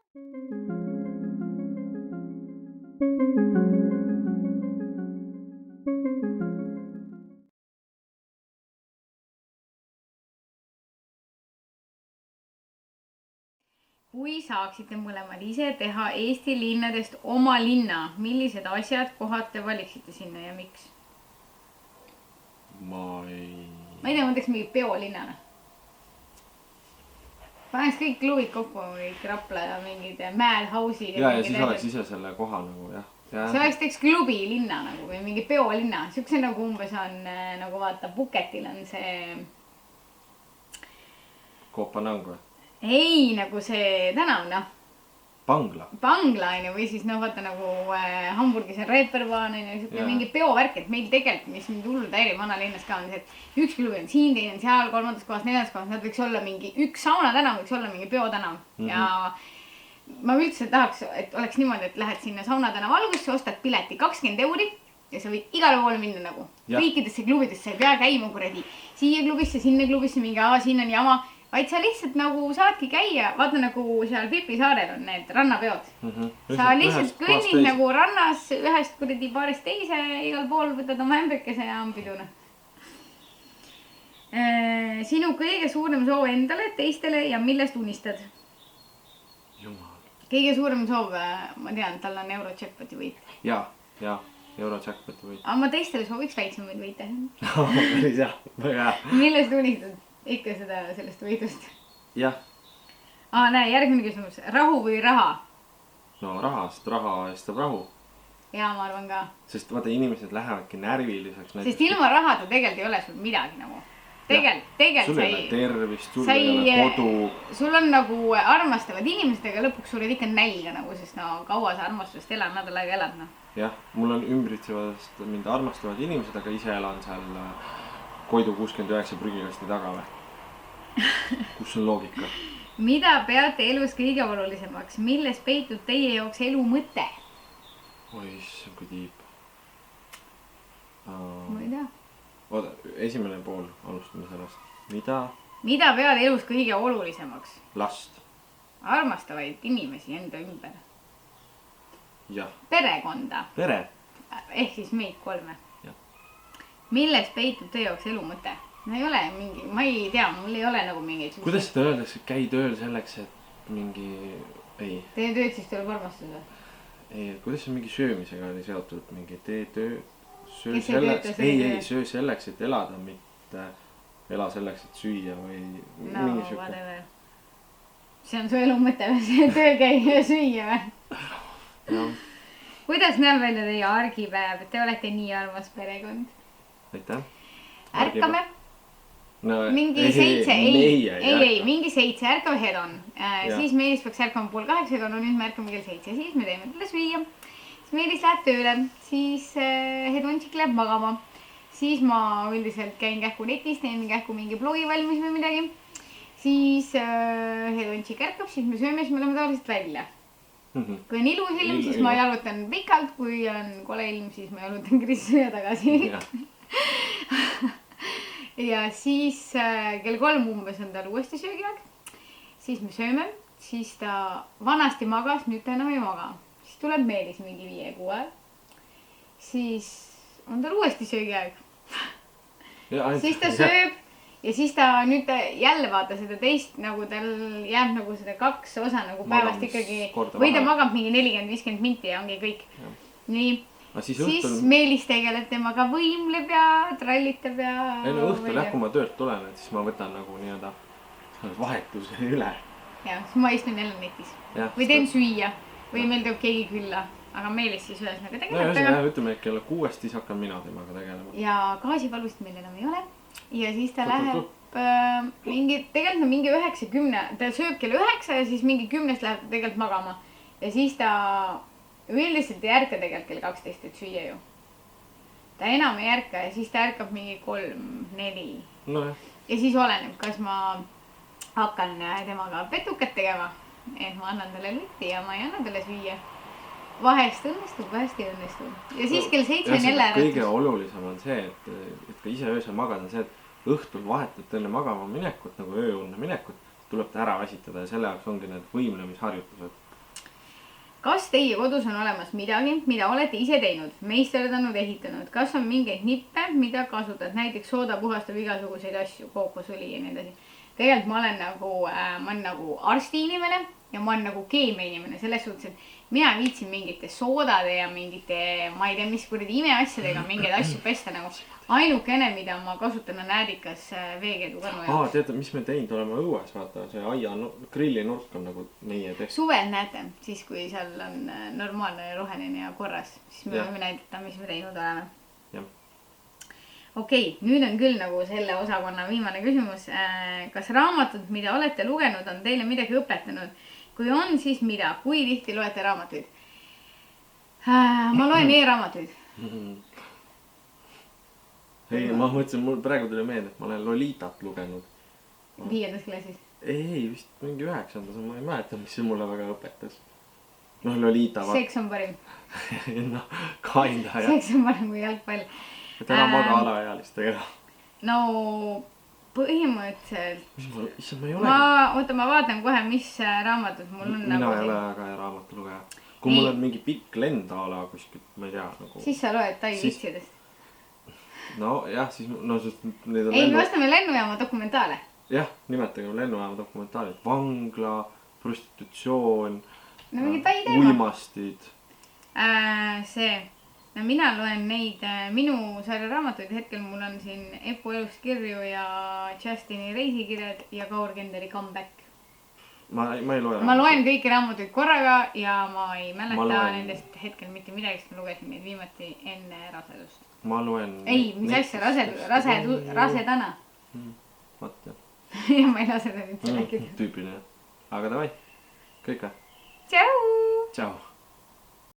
Kui saaksite mõlemad ise teha Eesti linnadest oma linna, millised asjad, kohad te valiksite sinna ja miks? Ma ei tea, ma teeks mingi peolinnana. Paneks kõik klubid kokku, kõik Rapla ja mingid Madhouse'id. Ja siis oleks ise selle koha nagu jah. See oleks teeks klubi linna nagu või mingi peolinna. Siukse nagu umbes on nagu vaata Puketil on see... Kopanang või? Ei, nagu see tänav, noh. Pangla. Pangla, või siis noh, vaata nagu Hamburgis on Reeperbahn, mingi peovärk, et meil tegelikult, mis mind hullult häirib vanalinnas ka on see, et üks klubi on siin, teine on seal, kolmandas kohas, neljandas kohas, nad võiks olla mingi, üks sauna tänav võiks olla mingi peotänav. Ja ma üldse tahaks, et oleks niimoodi, et lähed sinna sauna tänava algusse, ostad pileti 20 € ja sa võid igale poole minna nagu. Kõikidesse klubidesse ei pea käima kuradi siia klubisse, sinna klubisse, mingi siin on jama. Vaid sa lihtsalt nagu saadki käia, vaata nagu seal Pipi saarel on need rannapeod. Sa lihtsalt kõnnid nagu rannas ühest kuradi baarist teise, igal pool võtad oma ämbekese ja on piduna. Sinu kõige suurem soov endale, teistele ja millest unistad? Jumal. Kõige suurem soov, ma tean, tal on Eurojackpoti võit. Ja, Eurojackpoti võit. Aga ma teistele sooviks väiksemaid võite. Päris jah, väga hea. Millest unistad? Ikka sellest võidust. Jah. Näe, järgmine küsimus. Rahu või raha? No raha, sest raha estab rahu. Jaa, ma arvan ka. Sest vaata, inimesed lähevadki närviliseks. Sest ilma rahata tegelikult ei ole sul midagi nagu. Tegelikult sul ei ole tervist, sul ei ole kodu. Sul on nagu armastavad inimestega lõpuks sured ikka nälga nagu, sest no kaua sa armastusest elad, nädal aega elad. Jah, mul on ümbritsevast mind armastavad inimesed, aga ise elan seal Koidu 69 prügikasti taga või? Kus on loogika? Mida peate elus kõige olulisemaks? Milles peitub teie jaoks elu mõte? Oi, see on kui tiip. Ma ei tea. Oota, esimene pool, alustame sellest. Mida pead elus kõige olulisemaks? Last. Armastavaid inimesi enda ümber. Jah. Perekonda. Pere. Ehk siis meid 3. Milles peitub teie jaoks elu mõte? No ei ole mingi, ma ei tea, mul ei ole nagu mingeid... Kuidas seda öeldakse, et käi tööl selleks, et mingi... Ei. Tee tööd siis tuleb armastus või? Ei, kuidas see mingi söömisega oli seotud? Mingi tee töö... Söö selleks, et elada, mitte ela selleks, et süüa või... No, whatever. See on su elu mõte või? See töö käia ja süüa või? Kuidas näeb välja teie argipäev? Te olete nii armas perekond. Aitäh. Ärkame. Mingi 7, mingi 7, ärkame head on. Siis Meelis peaks ärkama 7:30, nüüd me ärkame kell 7, siis me teeme talle süüa. Siis Meelis läheb tööle, siis Hedončik läheb magama. Siis ma üldiselt käin kähku netis, teen kähku mingi blogi valmis või midagi. Siis Hedončik ärkab, siis me sööme, siis me läheme tavaliselt välja. Kui on ilus ilm, siis ma jalutan pikalt, kui on kole ilm, siis ma jalutan Kristja tagasi. Ja siis kell 3 umbes on tal uuesti söögiaeg. Siis me sööme, siis ta vanasti magas, nüüd ta enam ei maga. Siis tuleb Meelis mingi 5-6 ajal. Siis on tal uuesti söögiaeg. Siis ta sööb ja siis ta nüüd jälle vaata seda teist, nagu tal jääb nagu seda 2 osa nagu päevast ikkagi. Või ta magab mingi 40-50 minti ja ongi kõik. Nii. Siis Meelis tegeleb temaga võimleb ja trallitab ja... Õhtul jah, kui ma töölt tulen, et siis ma võtan nagu nii-öelda vahetuse üle. Ja, siis ma istun jälle netis. Või teen süüa. Või meil teeb keegi külla. Aga Meelis siis ühesnaga tegeleb. No ütleme, et kella 6 siis hakkan mina temaga tegelema. Ja gaasivalust meil enam ei ole. Ja siis ta läheb tegelikult mingi 9-10. Ta sööb kell 9 ja siis mingi 10 läheb tegelikult magama. Ja siis ta... Üldiselt ei ärka tegelikult kell 12, et süüa ju. Ta enam ei ärka ja siis ta ärkab mingi 3-4. No, ja siis oleneb, kas ma hakkan temaga petukat tegema. Et ma annan talle lutti ja ma ei anna talle süüa. Vahest õnnestub, vahest ei õnnestu. Ja siis kell 7 on jälle äratus. Kõige olulisem on see, et ka ise öösel magad on see, et õhtul vahetult enne magama minekut, nagu ööunne minekut, tuleb ta ära väsitada ja selle jaoks ongi need võimlemisharjutused. teie kodus on olemas midagi, mida olete ise teinud, meisterdanud, ehitanud? Kas on mingeid nippe, mida kasutad? Näiteks sooda puhastab igasuguseid asju, kookosõli ja nii edasi. Tegelikult ma olen nagu arsti inimene ja ma olen nagu keemia inimene selles suhtes, et mina viitsin mingite soodade ja mingite, ma ei tea, mis kuradi imeasjadega mingeid asju pesta nagu. Ainukene, mida ma kasutan, on äädikas veekeedu kannu jaoks. Tead, mis me teinud oleme õues, vaata, see grillinurk on nagu meie tehtud. Suvel näete, siis kui seal on normaalne roheline ja korras, siis me võime näidata, mis me teinud oleme. Okei, nüüd on küll nagu selle osakonna viimane küsimus. Kas raamatud, mida olete lugenud, on teile midagi õpetanud? Kui on, siis mida? Kui tihti loete raamatuid? Ma loen e-raamatuid. Ei, ma mõtlesin, mul praegu tuli meelde, et ma olen Lolitat lugenud. 5. klassis? Ei, vist mingi 9. Ma ei mäleta, mis see mulle väga õpetas. Noh, Lolita. Seks on parim. No, kinda, jah. Seks on parim kui jalgpall. Et ära maga alaealistega. No, põhimõtteliselt. Issand, ma ei ole. Ma vaatan kohe, mis raamatud mul on. Mina ei ole väga raamatu lugeja. Kui mul on mingi pikk lendala kuskilt, ma ei tea nagu. Siis sa loed Tai vitsidest. No jah, siis no sest need on ei, me ostame lennujaama dokumentaale. Jah, nimetagem lennujaama dokumentaale. Vangla, prostitutsioon, no mingi Tai teema. Uimastid. See, no mina loen neid minu sarja raamatuid. Hetkel mul on siin Epu elust kirju ja Justini reisikirjad ja Kaur Kenderi comeback. Ma ei loe. Ma loen kõiki raamatuid korraga ja ma ei mäleta nendest hetkel mitte midagi, sest ma lugesin neid viimati enne rasedust. Ma loen. Ei, mis asja, rasedana. Vaat jah. Ja ma ei lase ta nüüd selle kirja. Tüüpiline. Aga davai, kõik või? Tšau! Tšau!